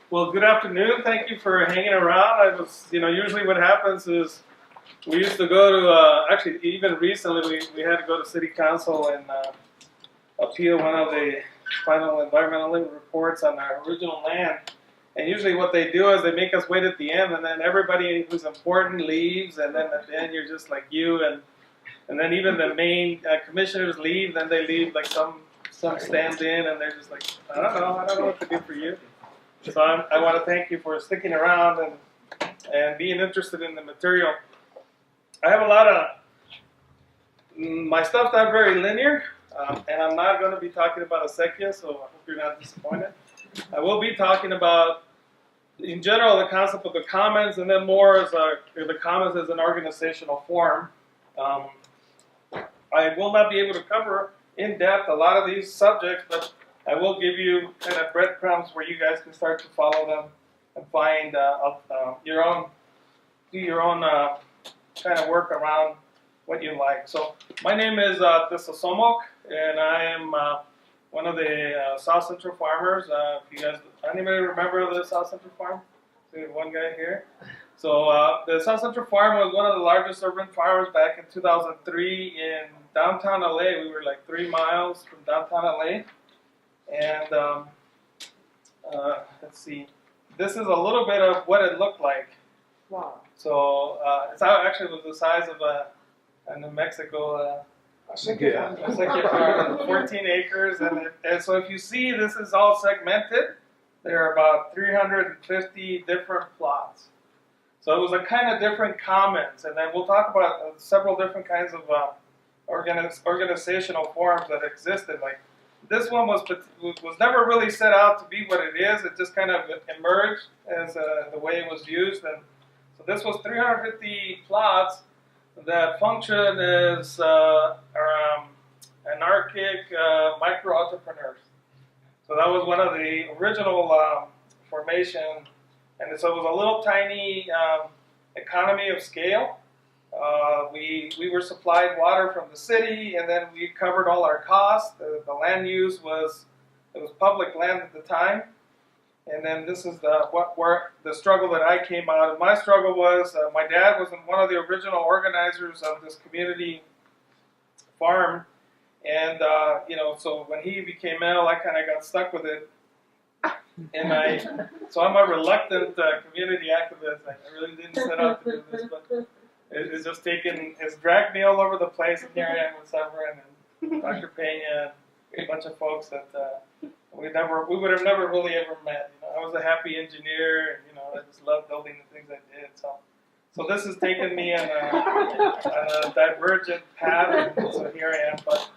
Well, good afternoon. Thank you for hanging around. Usually what happens is we used to go to, actually, even recently, we had to go to City Council and appeal one of the final environmental reports on our original land. And usually what they do is they make us wait at the end, and then everybody who's important leaves, and then at the end you're just like you, and then even the main commissioners leave, then they leave like some stand in, and they're just like, I don't know what to do for you. So I want to thank you for sticking around and being interested in the material. I have a lot of, my stuff's not very linear, and I'm not going to be talking about acequia, so I hope you're not disappointed. I will be talking about, in general, the concept of the commons, and then more as the commons as an organizational form. I will not be able to cover in depth a lot of these subjects, but I will give you kind of breadcrumbs where you guys can start to follow them and find your own kind of work around what you like. So my name is Tezozomoc, and I am one of the South Central farmers. If you guys, anybody remember the South Central farm? There's one guy here. So the South Central farm was one of the largest urban farms back in 2003 in downtown LA. We were like 3 miles from downtown LA. And let's see, this is a little bit of what it looked like. Wow. So it's actually was the size of a New Mexico acequia farm, 14 acres. And so if you see, this is all segmented. There are about 350 different plots. So it was a kind of different commons. And then we'll talk about several different kinds of organizational forms that existed. Like this one was never really set out to be what it is. It just kind of emerged as the way it was used. And so this was 350 plots that function as anarchic micro-entrepreneurs. So that was one of the original formation. And so it was a little tiny economy of scale. We were supplied water from the city, and then we covered all our costs. The land use was public land at the time, and then this is where the struggle that I came out of. My struggle was my dad was one of the original organizers of this community farm, and so when he became ill, I kind of got stuck with it. And so I'm a reluctant community activist. I really didn't set out to do this, but it's just it's dragged me all over the place, and here I am with Sylvia and Dr. Pena and a bunch of folks that we would have never really ever met. I was a happy engineer, and I just loved building the things I did. So this has taken me on a divergent path, and so here I am. But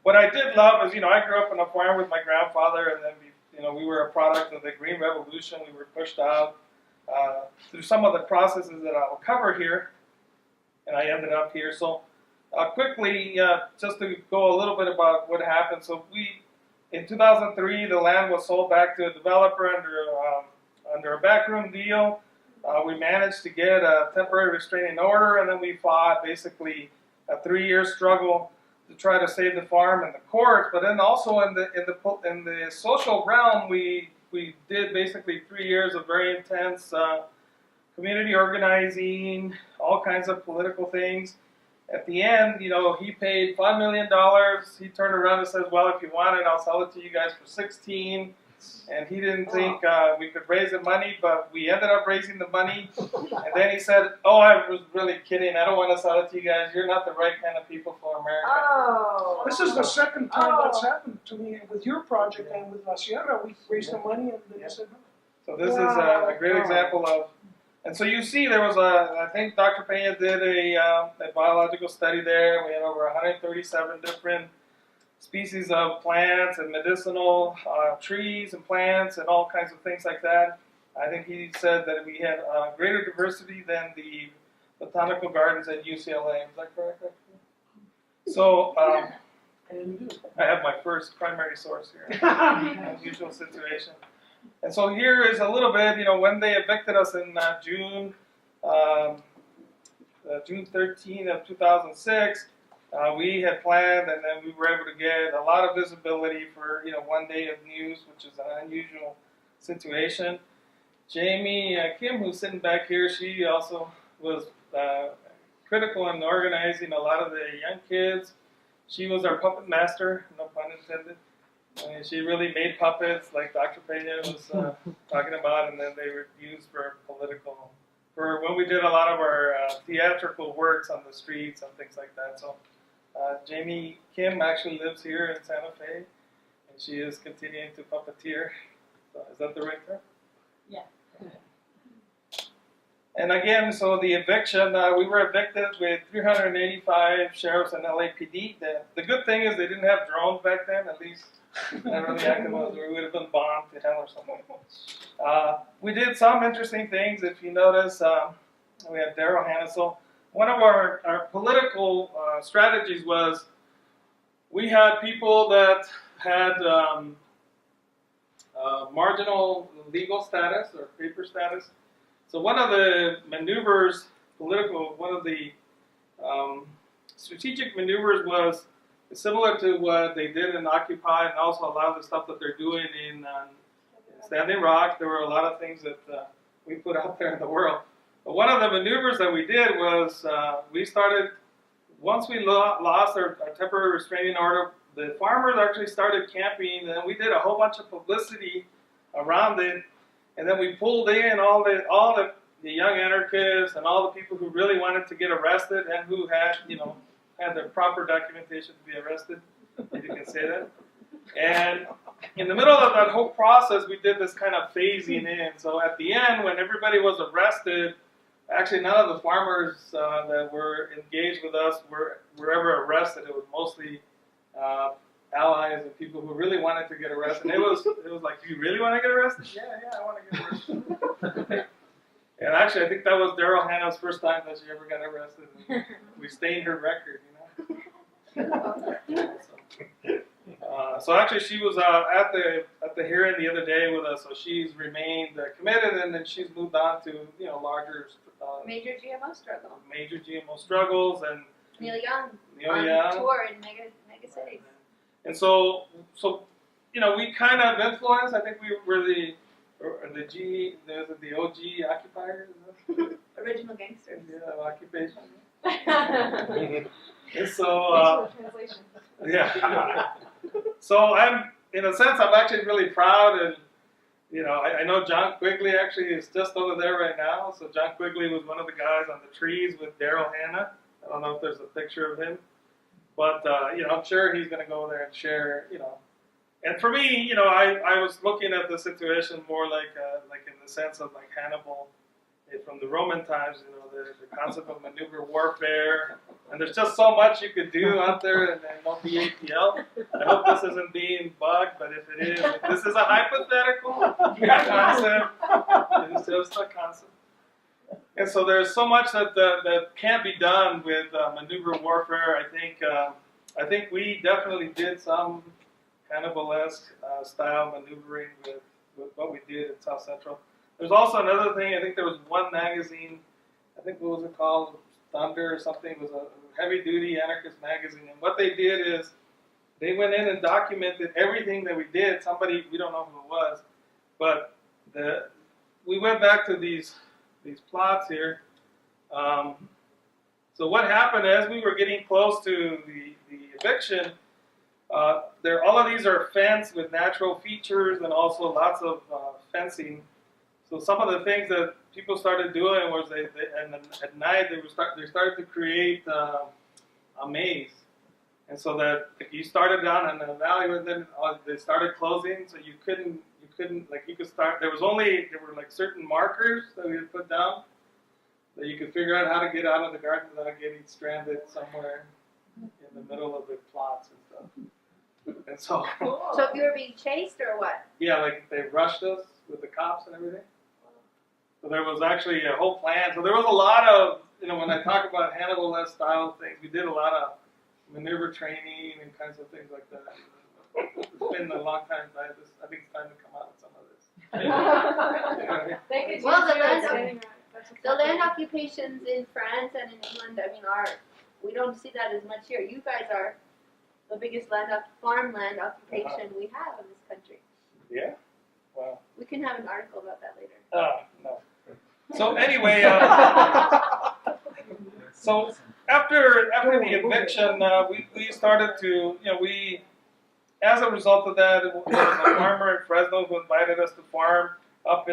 what I did love is, I grew up on a farm with my grandfather, and then we were a product of the Green Revolution. We were pushed out through some of the processes that I will cover here, and I ended up here. So quickly, just to go a little bit about what happened. So in 2003, the land was sold back to a developer under a backroom deal. We managed to get a temporary restraining order, and then we fought basically a 3-year struggle to try to save the farm in the courts. But then also in the social realm, we did basically 3 years of very intense community organizing, all kinds of political things. At the end, he paid $5 million. He turned around and says, well, if you want it, I'll sell it to you guys for 16. And he didn't think we could raise the money, but we ended up raising the money. And then he said, oh, I was really kidding. I don't want to sell it to you guys. You're not the right kind of people for America. Oh. This is the second time that's happened to me with your project and with La Sierra. We raised the money and then you said no. So this is a great example of, and so you see there was I think Dr. Pena did a biological study there. We had over 137 different species of plants and medicinal trees and plants and all kinds of things like that. I think he said that we had greater diversity than the botanical gardens at UCLA. Is that correct? So I have my first primary source here. Unusual situation. And so here is a little bit, when they evicted us in June 13 of 2006, we had planned, and then we were able to get a lot of visibility for 1 day of news, which is an unusual situation. Jamie Kim, who's sitting back here, she also was critical in organizing a lot of the young kids. She was our puppet master, no pun intended. And she really made puppets like Dr. Pena was talking about, and then they were used for when we did a lot of our theatrical works on the streets and things like that. So Jamie Kim actually lives here in Santa Fe, and she is continuing to puppeteer. So is that the right term? Yeah. And again, so the eviction, we were evicted with 385 sheriffs and LAPD. The good thing is they didn't have drones back then, at least. Not really active ones, or we would have been bombed to hell or something. We did some interesting things. If you notice, we had Daryl Hannah. So one of our political strategies was we had people that had marginal legal status or paper status. So one of the maneuvers, one of the strategic maneuvers was similar to what they did in Occupy, and also a lot of the stuff that they're doing in Standing Rock. There were a lot of things that we put out there in the world. But one of the maneuvers that we did was we started, once we lost our temporary restraining order, the farmers actually started camping, and we did a whole bunch of publicity around it. And then we pulled in all the young anarchists and all the people who really wanted to get arrested and who had, had the proper documentation to be arrested, if you can say that. And in the middle of that whole process, we did this kind of phasing in. So at the end, when everybody was arrested, actually none of the farmers that were engaged with us were ever arrested. It was mostly allies and people who really wanted to get arrested. And it was like, you really want to get arrested? Yeah, I want to get arrested. And actually, I think that was Daryl Hannah's first time that she ever got arrested. We stained her record, So actually, she was at the hearing the other day with us. So she's remained committed, and then she's moved on to larger major GMO struggle. Major GMO struggles, and Neil Young on tour in mega cities. And so we kind of influenced. I think we were the OG occupiers. Original gangsters. Yeah, occupation. And so, yeah. So in a sense, I'm actually really proud, and I know John Quigley actually is just over there right now. So John Quigley was one of the guys on the trees with Daryl Hannah. I don't know if there's a picture of him, but I'm sure he's going to go there and share. And for me, I was looking at the situation more like in the sense of like Hannibal from the Roman times, the concept of maneuver warfare. And there's just so much you could do out there, and no BAPL. I hope this isn't being bugged, but if it is, this is a hypothetical concept. It's just a concept. And so there's so much that can't be done with maneuver warfare. I think we definitely did some Hannibal-esque style maneuvering with what we did in South Central. There's also another thing. I think there was one magazine. I think what was it called? Thunder or something. It was a heavy-duty anarchist magazine. And what they did is they went in and documented everything that we did. Somebody, we don't know who it was, but we went back to these plots here. So what happened as we were getting close to the eviction, all of these are fenced with natural features and also lots of fencing. So some of the things that people started doing was and at night they started to create a maze, and so that you started down in the valley, and then they started closing, so you couldn't like you could start. There were like certain markers that we had put down that you could figure out how to get out of the garden without getting stranded somewhere in the middle of the plots and stuff. And so, so if you were being chased or what? Yeah, like they rushed us with the cops and everything. So there was actually a whole plan. So there was a lot of, when I talk about Hannibal-esque style things, we did a lot of maneuver training and kinds of things like that. It's been a long time. I think it's time to come out with some of this. Well, the land occupations in France and in England, we don't see that as much here. You guys are the biggest farmland occupation we have in this country. Yeah. Wow. We can have an article about that later. No. So anyway, so after the eviction, we started to, as a result of that, there was a farmer in Fresno who invited us to farm up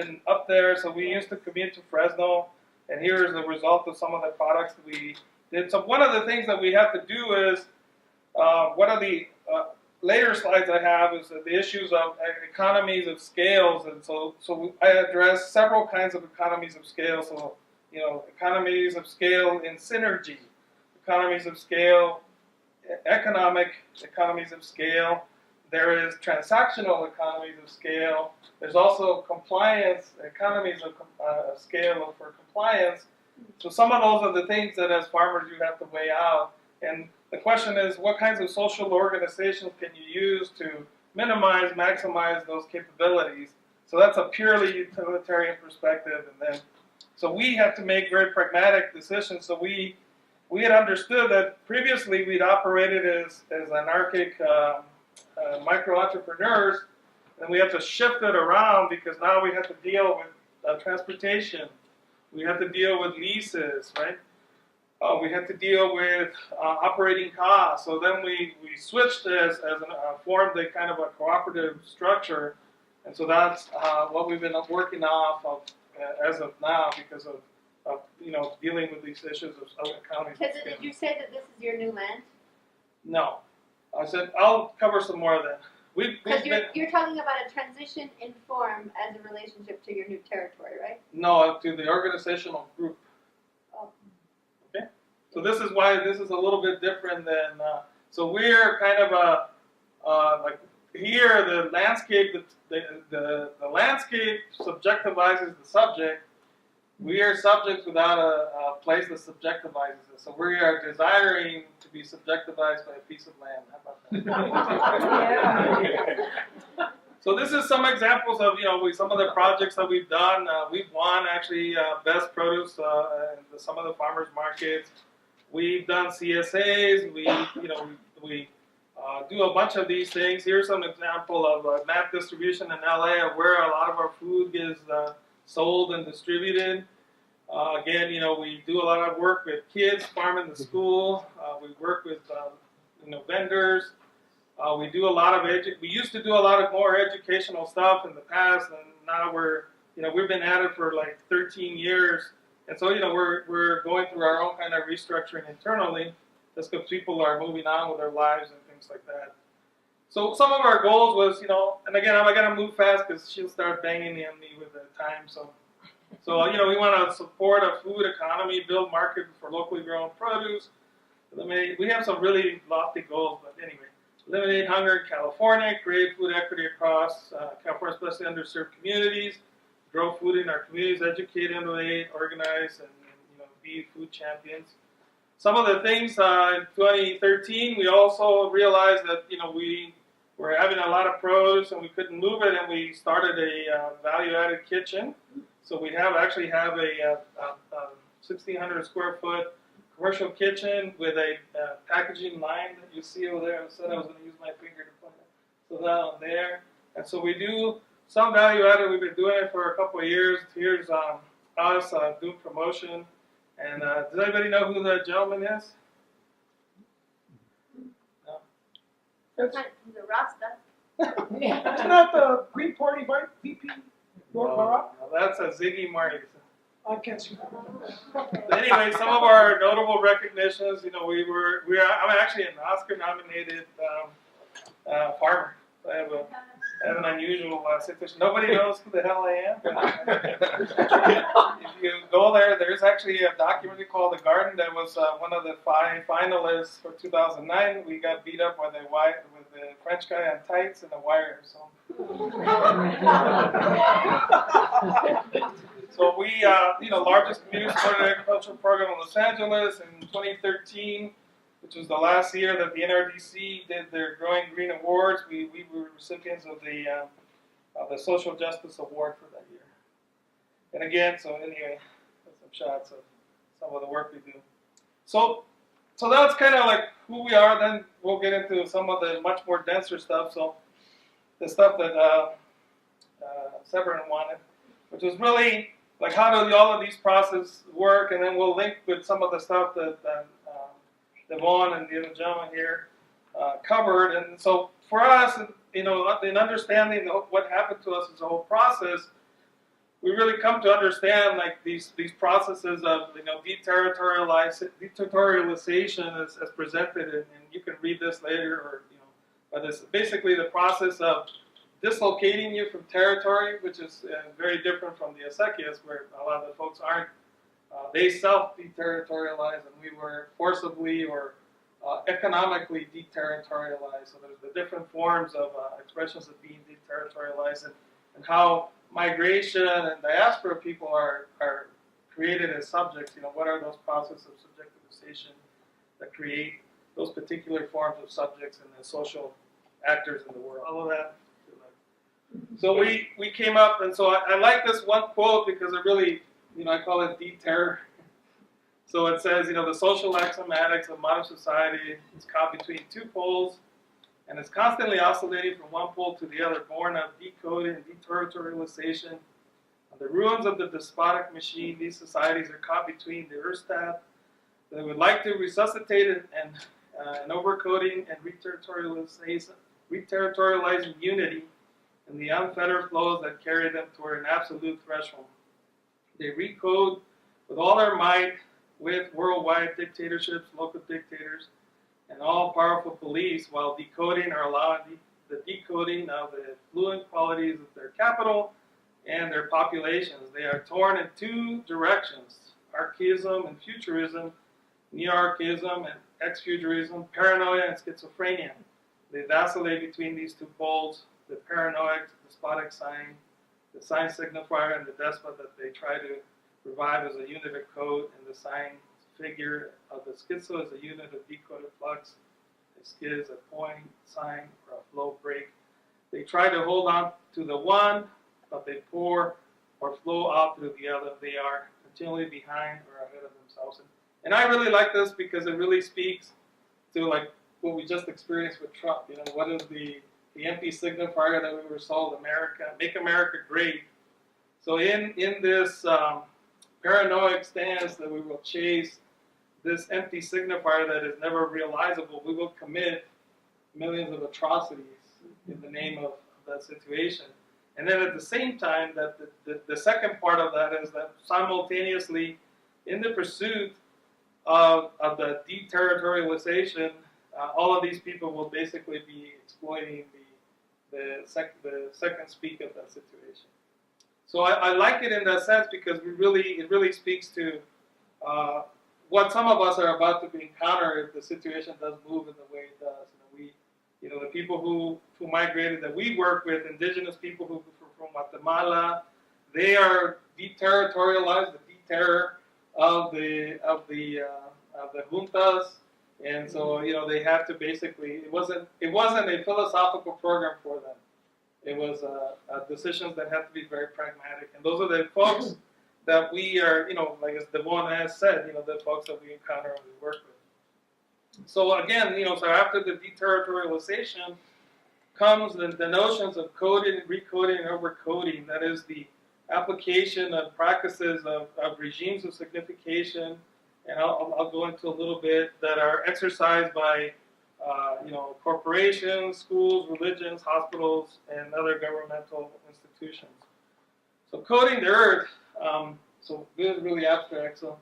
there. So we used to commute to Fresno, and here is the result of some of the products that we did. So one of the things that we have to do is, one of the later slides I have is the issues of economies of scales, and so I address several kinds of economies of scale. So economies of scale in synergy, economies of scale, economic economies of scale. There is transactional economies of scale. There's also compliance economies of scale for compliance. So some of those are the things that as farmers you have to weigh out. And the question is, what kinds of social organizations can you use to minimize, maximize those capabilities? So that's a purely utilitarian perspective. And then, so we have to make very pragmatic decisions. So we had understood that previously we'd operated as anarchic micro-entrepreneurs, and we have to shift it around because now we have to deal with transportation. We have to deal with leases, right? We have to deal with operating costs. So then we switched formed a kind of a cooperative structure, and so that's what we've been working off of as of now because of dealing with these issues of economies. Did you say that this is your new land? No, I said I'll cover some more of that. Because you're talking about a transition in form as a relationship to your new territory, right? No, to the organizational group. Oh. Okay, so this is why this is a little bit different than. So we're kind of like here the landscape. The landscape subjectivizes the subject. We are subjects without a place that subjectivizes us. So we are desiring to be subjectivized by a piece of land. How about that? So this is some examples of some of the projects that we've done. We've won actually best produce in some of the farmers markets. We've done CSAs. We do a bunch of these things. Here's some example of map distribution in LA of where a lot of our food is sold and distributed. Again, we do a lot of work with kids, farming the school. We work with, vendors. We do a lot of we used to do a lot of more educational stuff in the past, and now we've been at it for like 13 years. And so, we're going through our own kind of restructuring internally, just because people are moving on with their lives and things like that. So some of our goals was, and again, I'm going to move fast because she'll start banging on me with the time. So we want to support a food economy, build market for locally grown produce. We have some really lofty goals, but anyway. Eliminate hunger in California, create food equity across California, especially underserved communities, grow food in our communities, educate, innovate, organize, and be food champions. Some of the things in 2013, we also realized that we were having a lot of produce and we couldn't move it, and we started a value-added kitchen. So we actually have a 1,600 square foot commercial kitchen with a packaging line that you see over there. I said I was going to use my finger to point it. So that on there. And so we do some value added. We've been doing it for a couple of years. Here's us doing promotion. And does anybody know who the gentleman is? No? He's a Rasta. That's not the Green Party VP. No, that's a Ziggy Marty. I can't see that. But anyway, some of our notable recognitions, I'm actually an Oscar-nominated farmer. I have an unusual situation. Nobody knows who the hell I am. If you go there, there's actually a documentary called The Garden that was one of the 5 finalists for 2009. We got beat up with the French guy on tights and a wire. So we, largest community supported agricultural program in Los Angeles in 2013, which was the last year that the NRDC did their Growing Green Awards. We were recipients of the Social Justice Award for that year. And again, anyway, some shots of some of the work we do. So that's kind of like who we are. Then we'll get into some of the much more denser stuff. So the stuff that Severin wanted, which was really like how do all of these processes work, and then we'll link with some of the stuff that Devon and the other gentleman here covered. And so for us, in understanding what happened to us as a whole process, we really come to understand like these processes of deterritorialization as presented, and you can read this later, or but it's basically the process of dislocating you from territory, which is very different from the acequias, where a lot of the folks aren't. They self-deterritorialize, and we were forcibly or economically deterritorialized. So there's the different forms of expressions of being deterritorialized, and how migration and diaspora people are created as subjects. What are those processes of subjectivization that create those particular forms of subjects and the social actors in the world? All of that. So we came up, and so I like this one quote because it really, I call it deterror. So it says, the social axiomatics of modern society is caught between two poles, and it's constantly oscillating from one pole to the other, born of decoding and deterritorialization. On the ruins of the despotic machine, these societies are caught between the erstat. They would like to resuscitate it and overcoding and reterritorializing unity and the unfettered flows that carry them toward an absolute threshold. They recode with all their might with worldwide dictatorships, local dictators, and all-powerful police, while decoding or allowing the decoding of the fluent qualities of their capital and their populations. They are torn in two directions: archaism and futurism, neo-archaism and ex-futurism, paranoia and schizophrenia. They vacillate between these two poles: the paranoid, despotic sign, the sign signifier, and the despot that they try to revive as a unit of code, and the sign figure of the schizo as a unit of decoded flux. A skid is a point, sign, or a flow break. They try to hold on to the one, but they pour or flow out through the other. They are continually behind or ahead of themselves. And I really like this because it really speaks to like what we just experienced with Trump. What is the empty signifier that we were sold? America, make America great. So in this paranoid stance that we will chase this empty signifier that is never realizable, we will commit millions of atrocities in the name of that situation. And then at the same time, that the second part of that is that simultaneously, in the pursuit of the deterritorialization, all of these people will basically be exploiting the second speak of that situation. So I like it in that sense because it really speaks to what some of us are about to encounter if the situation does move in the way it does. The people who migrated that we work with, indigenous people who from Guatemala, they are deterritorialized, the deterror of the juntas, and so they have to basically. It wasn't a philosophical program for them. It was decisions that have to be very pragmatic, and those are the folks that we are, like as Devon has said, the folks that we encounter and we work with. So again, so after the deterritorialization comes the notions of coding, recoding, and overcoding. That is the application of practices of regimes of signification, and I'll go into a little bit, that are exercised by corporations, schools, religions, hospitals, and other governmental institutions. So coding the earth, so this is really abstract. So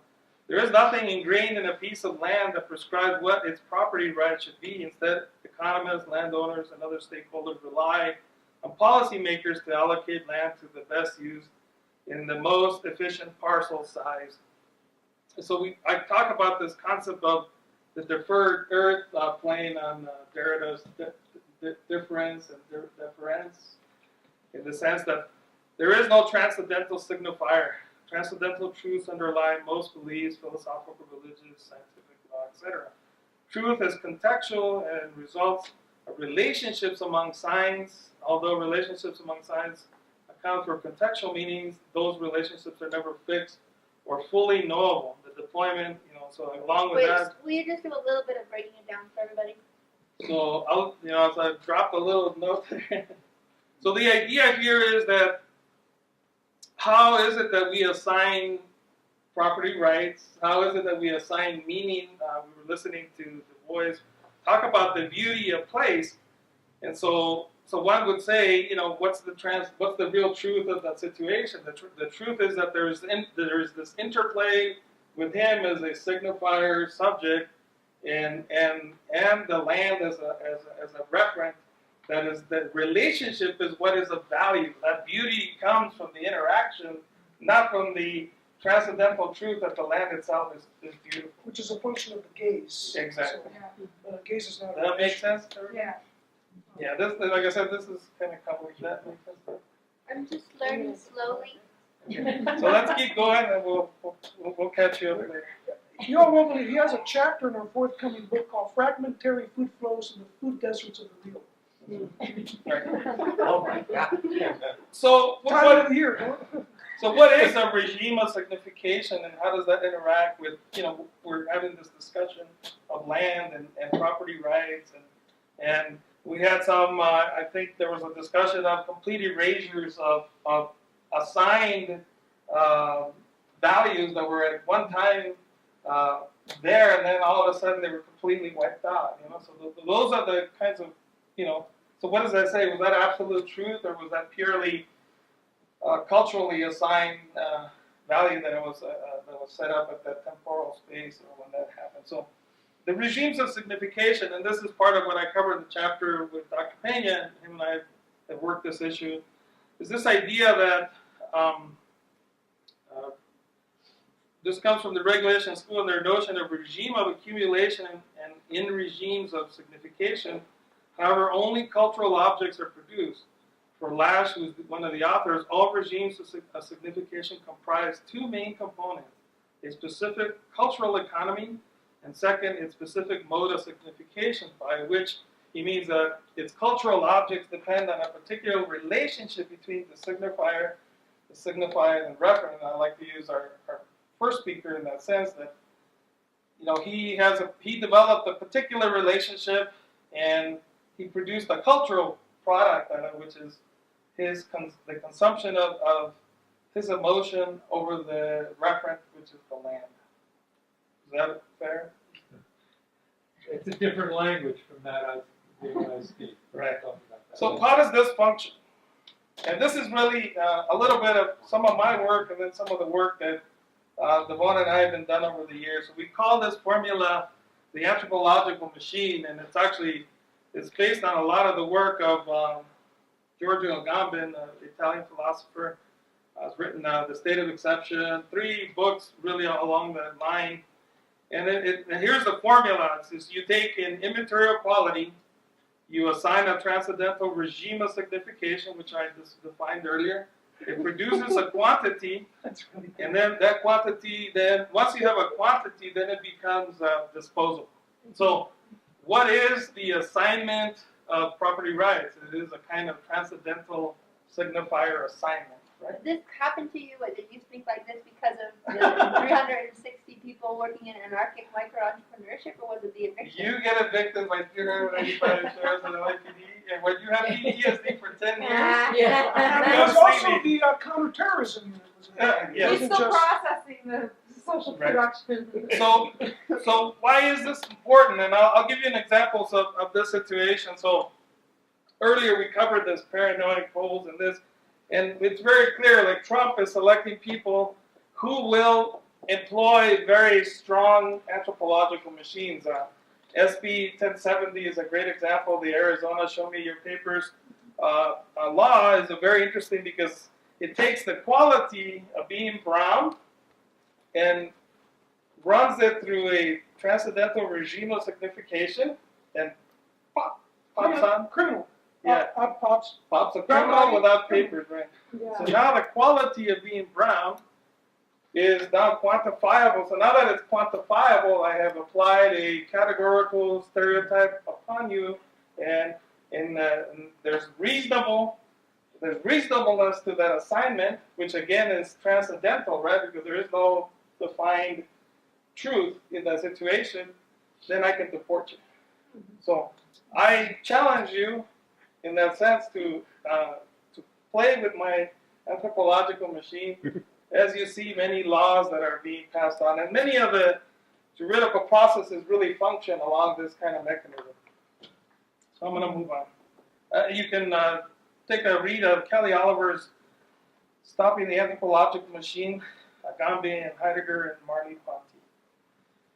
there is nothing ingrained in a piece of land that prescribes what its property rights should be. Instead, economists, landowners, and other stakeholders rely on policymakers to allocate land to the best use in the most efficient parcel size. So I talk about this concept of the deferred earth plane on Derrida's difference and deference, in the sense that there is no transcendental signifier. Transcendental truths underlie most beliefs, philosophical, religious, scientific law, etc. Truth is contextual and results of relationships among signs. Although relationships among signs account for contextual meanings, those relationships are never fixed or fully knowable. The deployment, so along with that. Will you just do a little bit of breaking it down for everybody? So I'll, so I've dropped a little note there. So the idea here is that how is it that we assign property rights? How is it that we assign meaning? We were listening to deBuys talk about the beauty of place, and so one would say, you know, what's the real truth of that situation? The truth is that there's this interplay with him as a signifier subject, and the land as a referent. That is, the relationship is what is of value. That beauty comes from the interaction, not from the transcendental truth that the land itself is beautiful. Which is a function of the gaze. Exactly. So, gaze is not. Does that make sense? Yeah. Yeah. This, like I said, this is kind of covering that. Makes sense. I'm just learning slowly. So let's keep going, and we'll catch you up later. You all won't believe, he has a chapter in our forthcoming book called Fragmentary Food Flows in the Food Deserts of the Real. Right. Oh my God. So Time of the year, huh? So what is a regime of signification, and how does that interact with, you know, we're having this discussion of land and property rights, and we had some, I think there was a discussion of complete erasures of assigned values that were at one time there, and then all of a sudden they were completely wiped out, you know, so those are the kinds of, you know, so what does that say? Was that absolute truth, or was that purely culturally assigned value that was set up at that temporal space, or when that happened? So the regimes of signification, and this is part of what I covered in the chapter with Dr. Pena, and him and I have worked this issue, is this idea that this comes from the regulation school and their notion of regime of accumulation and in regimes of signification. However, only cultural objects are produced. For Lash, who's one of the authors, all regimes of signification comprise two main components: a specific cultural economy, and second, its specific mode of signification, by which he means that its cultural objects depend on a particular relationship between the signifier, and referent. And I like to use our first speaker in that sense, that, you know, he developed a particular relationship, and he produced a cultural product out of it, which is the consumption of his emotion over the referent, which is the land. Is that fair? It's a different language from that I speak. Right. Talking about that. So how does this function? And this is really a little bit of some of my work, and then some of the work that Devon and I have been done over the years. So we call this formula the anthropological machine, and it's based on a lot of the work of Giorgio Agamben, the Italian philosopher. Has written The State of Exception, 3 books really along that line. And here's the formula. It says you take an immaterial quality, you assign a transcendental regime of signification, which I just defined earlier. It produces a quantity, and then that quantity, then once you have a quantity, then it becomes disposable. So what is the assignment of property rights? It is a kind of transcendental signifier assignment, right? Did this happen to you? Did you speak like this because of the 360 people working in anarchic micro-entrepreneurship, or was it the eviction? You get evicted by 385 shares of the YPD, and when you have PTSD for 10 years, And You there's don't also see me. the counterterrorism unit. Yeah. It He's wasn't still just- processing the social Right. production. So why is this important? And I'll give you an example of this situation. So earlier we covered this paranoid polls and this, and it's very clear, like Trump is selecting people who will employ very strong anthropological machines. SB 1070 is a great example. The Arizona Show Me Your Papers law is very interesting because it takes the quality of being brown and runs it through a transcendental regime of signification, and pops on. Criminal. Yeah, Pops. pops a criminal without papers, right? So Yeah. now the quality of being brown is now quantifiable. So now that it's quantifiable, I have applied a categorical stereotype upon you, and there's reasonableness to that assignment, which again is transcendental, right? Because there is no defined truth in that situation. Then I can deport you. So I challenge you, in that sense, to play with my anthropological machine, as you see many laws that are being passed on, and many of the juridical processes really function along this kind of mechanism. So I'm going to move on. You can take a read of Kelly Oliver's Stopping the Anthropological Machine, Agamben and Heidegger and Marley-Ponty.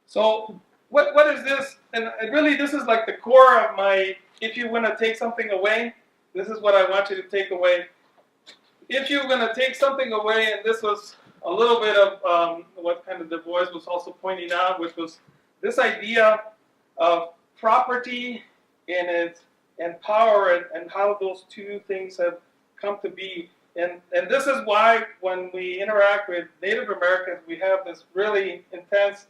So what is this? And really this is like the core of my, if you want to take something away, this is what I want you to take away. If you're going to take something away, and this was a little bit of what kind of deBuys was also pointing out, which was this idea of property and power and how those two things have come to be. And this is why when we interact with Native Americans, we have this really intense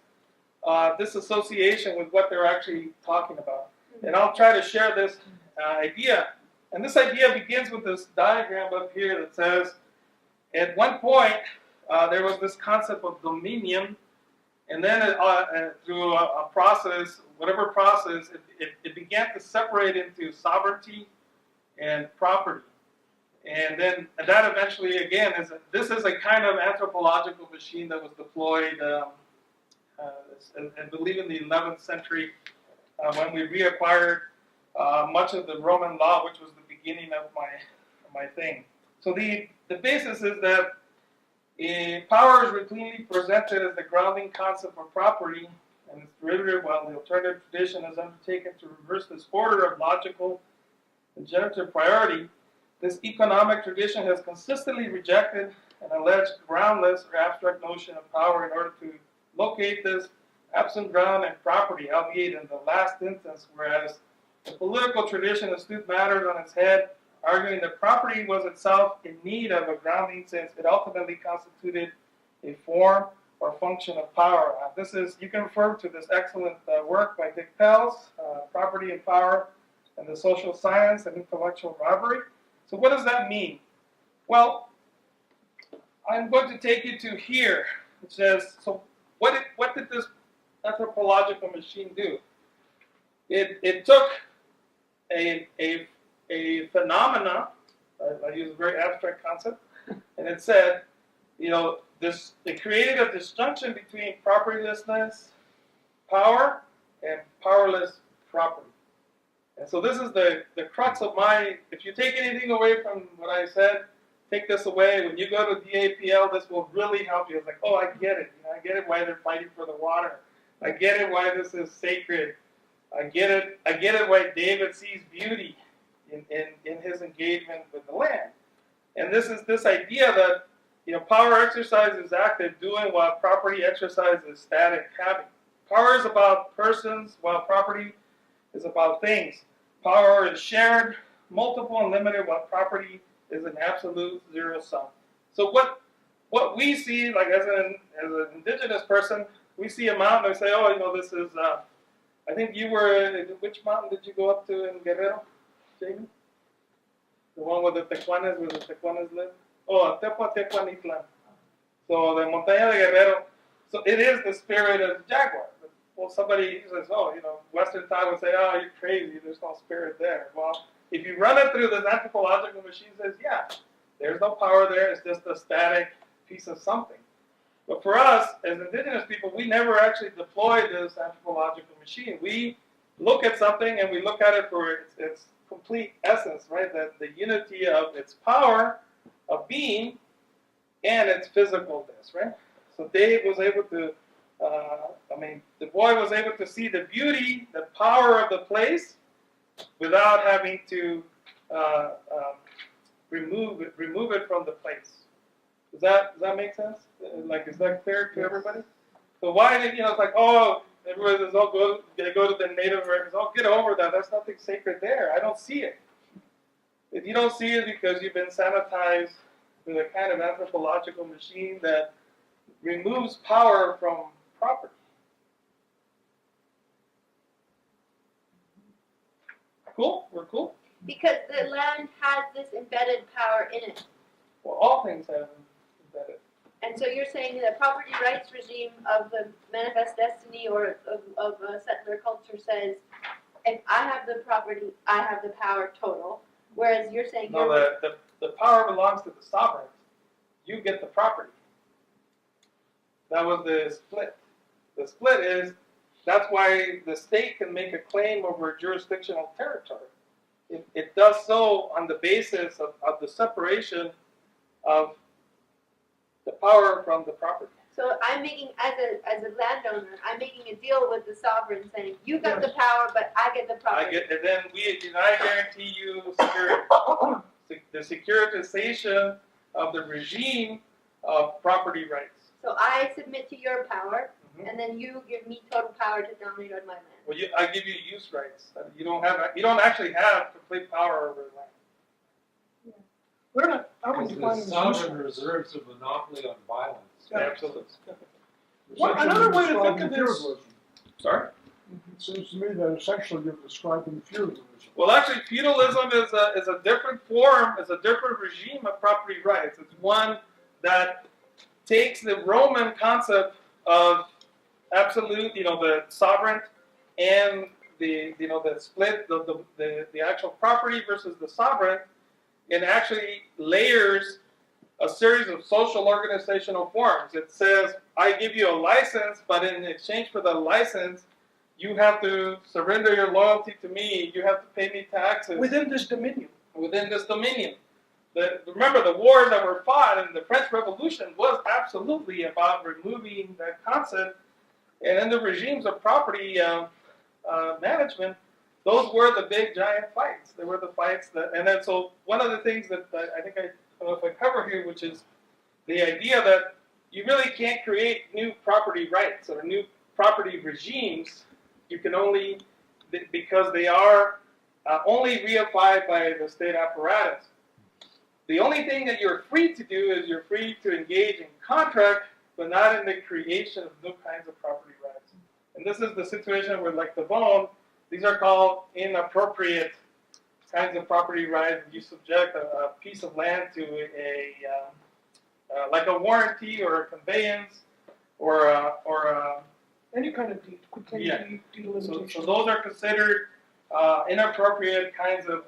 disassociation with what they're actually talking about. And I'll try to share this idea. And this idea begins with this diagram up here that says, at one point, there was this concept of dominion, and then through a process, whatever process, it began to separate into sovereignty and property. And then that eventually, again, this is a kind of anthropological machine that was deployed, I believe in the 11th century, when we reacquired much of the Roman law, which was the beginning of my thing. So the basis is that power is routinely presented as the grounding concept of property and its derivative, while the alternative tradition has undertaken to reverse this order of logical and generative priority. This economic tradition has consistently rejected an alleged groundless or abstract notion of power in order to locate this absent ground and property, albeit in the last instance, whereas the political tradition has stood matters on its head, arguing that property was itself in need of a grounding since it ultimately constituted a form or function of power. You can refer to this excellent work by Dick Pels, Property and Power and the Social Science and Intellectual Robbery. So what does that mean? Well, I'm going to take you to here. It says, so what did this anthropological machine do? It took a phenomena, I use a very abstract concept, and it said, it created a disjunction between propertylessness, power, and powerless property. And so this is the crux of if you take anything away from what I said, take this away. When you go to DAPL, this will really help you. It's like, oh, I get it. I get it why they're fighting for the water. I get it why this is sacred. I get it why David sees beauty in his engagement with the land. And this is this idea that power exercise is active doing while property exercise is static having. Power is about persons while property is about things. Power is shared, multiple, and limited, while property is an absolute zero sum. So what we see, like as an indigenous person, we see a mountain and we say, oh, this is. I think you were. Which mountain did you go up to in Guerrero, Jamie? The one where the Tecuanes live. Oh, Tecuanitlan. So the Montaña de Guerrero. So it is the spirit of the jaguar. Well, somebody says, Western thought would say, oh, you're crazy, there's no spirit there. Well, if you run it through this anthropological machine, it says, yeah, there's no power there, it's just a static piece of something. But for us, as indigenous people, we never actually deploy this anthropological machine. We look at something and we look at it for its complete essence, right? That the unity of its power of being and its physicalness, right? So Dave was able to the boy was able to see the beauty, the power of the place, without having to remove it from the place. Does that make sense? Is that clear to everybody? So why did it's like, oh, everybody says, oh, go to the Native Americans. Oh, get over that. That's nothing sacred there. I don't see it. If you don't see it because you've been sanitized with a kind of anthropological machine that removes power from property. Cool? We're cool? Because the land has this embedded power in it. Well, all things have embedded. And so you're saying the property rights regime of the manifest destiny or of a settler culture says, if I have the property, I have the power total. Whereas you're saying no, the power belongs to the sovereign, you get the property. That was the split. The split is, that's why the state can make a claim over jurisdictional territory. It does so on the basis of the separation of the power from the property. So I'm making, as a landowner, I'm making a deal with the sovereign saying, you got the power, but I get the property. And then I guarantee you security. The securitization of the regime of property rights. So I submit to your power, and then you give me total power to dominate on my land. Well, I give you use rights. You don't actually have complete power over the land. We're not, I would Because define the it as sovereign useful. reserves a monopoly on violence. Yeah. Absolutely. Well, another way to think of this, Feudalism. Sorry? It seems to me that essentially you're describing feudalism. Well, actually, feudalism is a different form, is a different regime of property rights. It's one that takes the Roman concept of absolute, the sovereign, and the split, the actual property versus the sovereign, and actually layers a series of social organizational forms. It says, I give you a license, but in exchange for the license, you have to surrender your loyalty to me. You have to pay me taxes. within this dominion. Within this dominion. Remember, the wars that were fought in the French Revolution was absolutely about removing that concept. And in the regimes of property management, those were the big giant fights. They were the fights and then so one of the things that I think I don't know if I cover here, which is the idea that you really can't create new property rights or new property regimes. You can only, because they are only reified by the state apparatus. The only thing that you're free to do is you're free to engage in contract, but not in the creation of new kinds of property rights. And this is the situation where, like Devon, these are called inappropriate kinds of property rights. You subject a piece of land to like a warranty or a conveyance or Any kind of deed, quitclaim Yeah. deed, delimitation. so those are considered inappropriate kinds of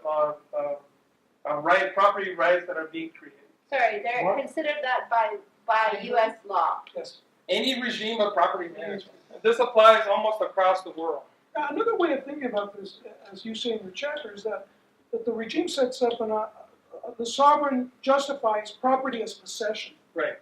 property rights that are being created. Sorry, they're What? considered that by U.S. law. Yes. Any regime of property management. And this applies almost across the world. Now, another way of thinking about this, as you say in your chapter, is that the regime sets up the sovereign justifies property as possession, Right.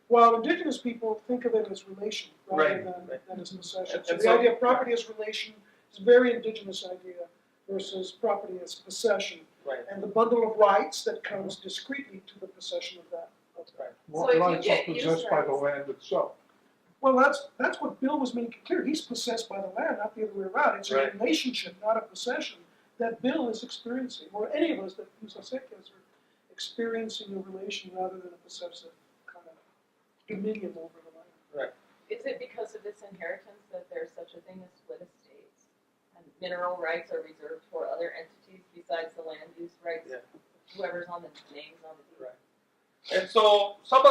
while indigenous people think of it as relation rather Right. than as possession. And So the so- idea of property as relation is a very indigenous idea versus property as possession, Right. and the bundle of rights that comes discretely to the possession of that. Right. What if you rights are get use possessed by the rights- land itself? Well, that's what Bill was making clear. He's possessed by the land, not the other way around. It's a Right. relationship, not a possession, that Bill is experiencing, or any of us that use acequias are experiencing a relation rather than a possessive kind of dominion over the land. Is it because of this inheritance that there's such a thing as split estates? And mineral rights are reserved for other entities besides the land use rights? Yeah. Whoever's on the names on the deed? Right. And so so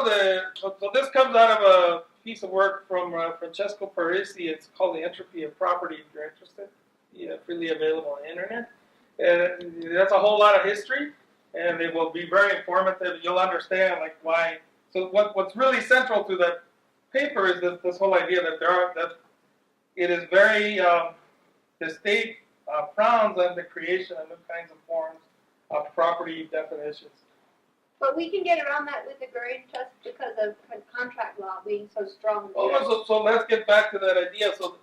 this comes out of a piece of work from Francesco Parisi. It's called The Entropy of Property, if you're interested. Yeah, freely available on the internet. And that's a whole lot of history, and it will be very informative. You'll understand like why. So what's really central to that paper is this whole idea that it is very the state frowns on the creation of new kinds of forms of property definitions. But we can get around that with the agrarian trust because of contract law being so strong. So let's get back to that idea. So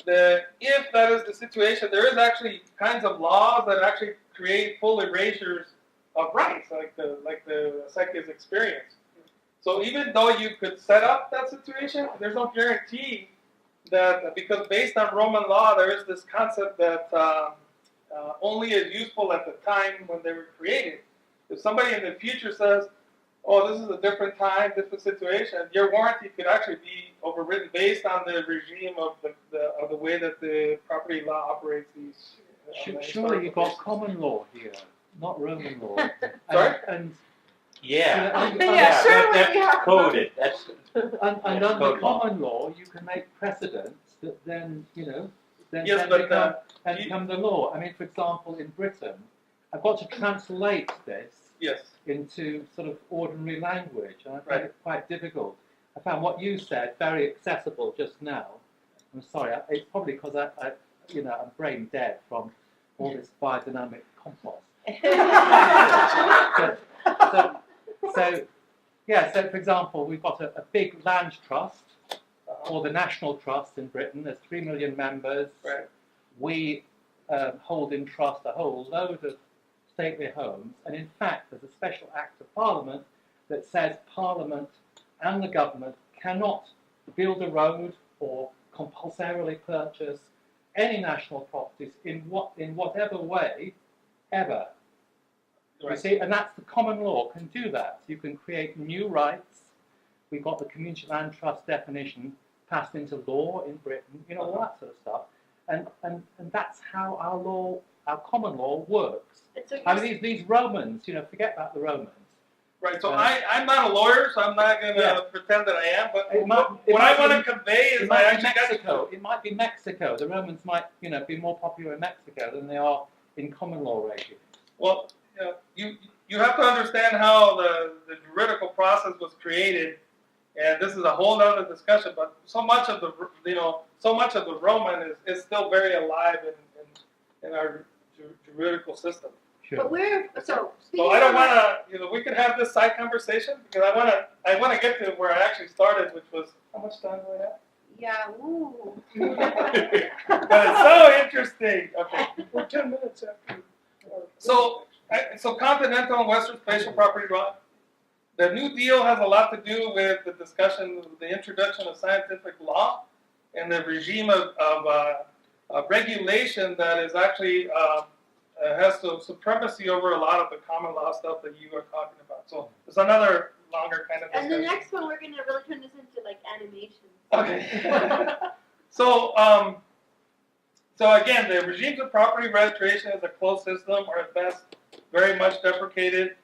if that is the situation, there is actually kinds of laws that actually create full erasures of rights, like the acequias experience. So even though you could set up that situation, there's no guarantee that, because based on Roman law, there is this concept that only is useful at the time when they were created. If somebody in the future says, oh, this is a different time, different situation, your warranty could actually be overridden based on the regime of the way that the property law operates these. Surely you've got common law here, not Roman law. Sorry? And Yeah, Yeah, surely we have. coded. That's under code law. common law, you can make precedents that then, Yes, but become the law. I mean, for example, in Britain, I've got to translate this Yes. into sort of ordinary language, and I find Right. it quite difficult. I found what you said very accessible just now. I'm sorry, it's probably because I'm brain dead from all this biodynamic compost. So, for example, we've got a big land trust, or the National Trust in Britain. There's 3 million members. Right. We hold in trust a whole load of stately homes, and in fact, there's a special act of Parliament that says Parliament and the government cannot build a road or compulsorily purchase any national properties in whatever way, ever. You Right. see, and that's the common law can do that. You can create new rights. We've got the Community Land Trust definition passed into law in Britain, all that sort of stuff. And that's how our common law works. And so I you're mean, these Romans, forget about the Romans. Right. So I'm not a lawyer, so I'm not going to Yeah. pretend that I am. But It might- it what might I want be- to convey is It I might be actually got Mexico. It might be Mexico. The Romans might, be more popular in Mexico than they are in common law regimes. Well, you have to understand how the juridical process was created, and this is a whole other discussion. But so much of the Roman is still very alive in our juridical system. Sure. But So I don't want to, we could have this side conversation because I want to get to where I actually started, which was how much time do I have? Yeah, ooh. But it's so interesting. Okay. We're 10 minutes after. So continental and western spatial property law. The New Deal has a lot to do with the discussion, the introduction of scientific law, and the regime of regulation that is actually has some supremacy over a lot of the common law stuff that you are talking about. So it's another longer kind of discussion. And the next one, we're gonna really turn this into like animation. Okay. So again, the regimes of property registration is a closed system, or at best, very much deprecated.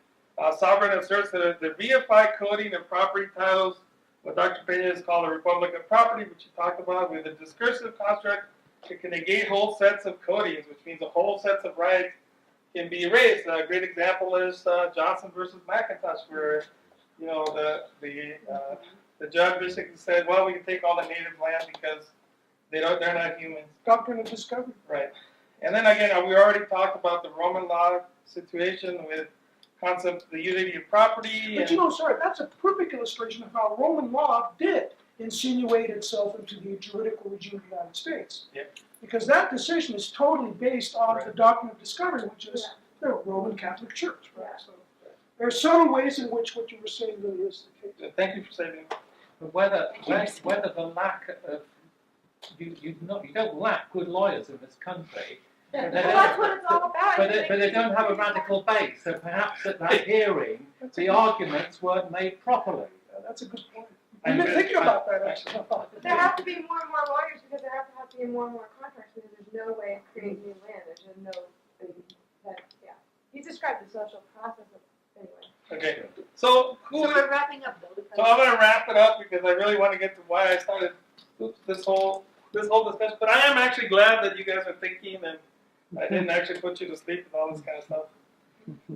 Sovereign asserts that the reified coding of property titles, what Dr. Pena is called a republic of property, which you talked about, with a discursive construct, it can negate whole sets of codings, which means a whole sets of rights can be erased. A great example is Johnson versus McIntosh, where the judge basically said, well, we can take all the native land because they're not humans. Doctrine of discovery. Right. And then again, we already talked about the Roman law situation with concept of the unity of property. But sorry, that's a perfect illustration of how Roman law did insinuate itself into the juridical regime of the United States. Yep. Because that decision is totally based on Right. the doctrine of discovery, which is the Roman Catholic Church. Right? So there are subtle ways in which what you were saying really is the case. Thank you for saving. But whether the lack of you don't lack good lawyers in this country. Well, that's what it's all about. But they don't have a radical base, so perhaps at that hearing the arguments weren't made properly. That's a good point. I've been thinking about that actually. There have to be more and more lawyers because there have to be more and more contracts because there's no way of creating new land. There's yeah. You described the social process of, anyway. Okay. So we're wrapping up though. So I'm going to wrap it up because I really want to get to why I started this whole discussion. But I am actually glad that you guys are thinking, and I didn't actually put you to sleep and all this kind of stuff.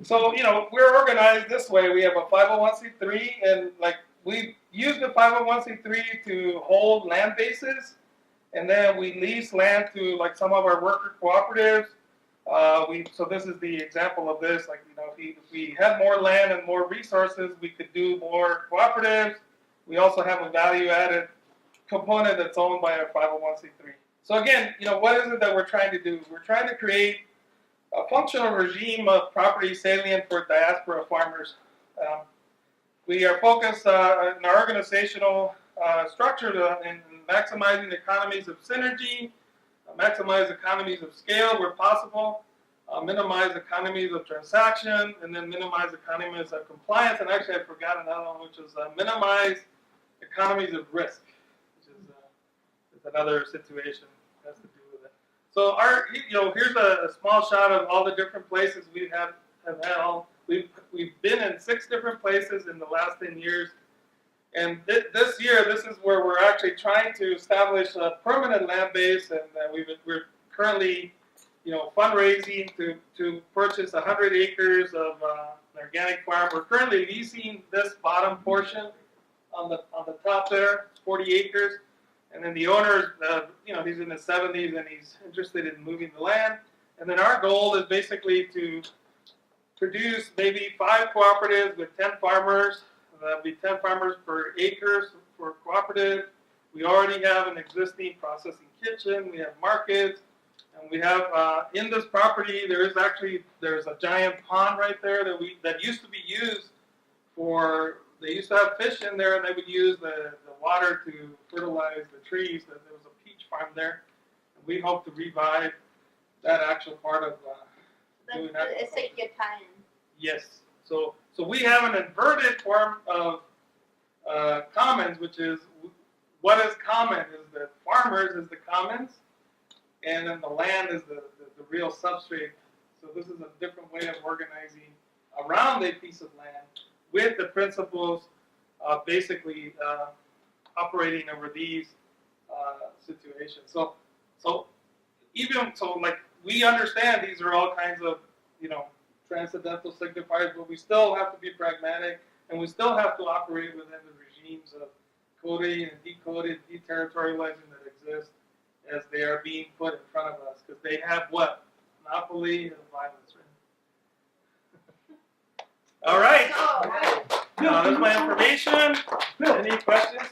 So we're organized this way. We have a 501c3, and we use the 501c3 to hold land bases, and then we lease land to some of our worker cooperatives. So this is the example of this. If we had more land and more resources, we could do more cooperatives. We also have a value-added component that's owned by our 501c3. So again, what is it that we're trying to do? We're trying to create a functional regime of property salient for diaspora farmers. We are focused in our organizational structure in maximizing economies of synergy, maximize economies of scale where possible, minimize economies of transaction, and then minimize economies of compliance. And actually, I forgot another one, which is minimize economies of risk, which is another situation that has to do with it. So here's a small shot of all the different places we have had. We've been in 6 different places in the last 10 years. And this year, this is where we're actually trying to establish a permanent land base, and we're currently, fundraising to purchase 100 acres of an organic farm. We're currently leasing this bottom portion on the top there, it's 40 acres. And then the owner, he's in his 70s and he's interested in moving the land. And then our goal is basically to produce maybe 5 cooperatives with 10 farmers. That'll be 10 farmers per acre for cooperative. We already have an existing processing kitchen. We have markets, and we have in this property there's a giant pond right there that used to be used for. They used to have fish in there, and they would use the water to fertilize the trees. There was a peach farm there, and we hope to revive that actual part of doing that. That's the acequia tie-in. Yes. So we have an inverted form of commons, which is what is common is the farmers is the commons, and then the land is the real substrate. So this is a different way of organizing around a piece of land with the principles of basically operating over these situations. So like we understand these are all kinds of transcendental signifiers, but we still have to be pragmatic, and we still have to operate within the regimes of coding and decoding, deterritorializing that exist as they are being put in front of us, because they have what? Monopoly and violence, right? All right. That's my information. Any questions?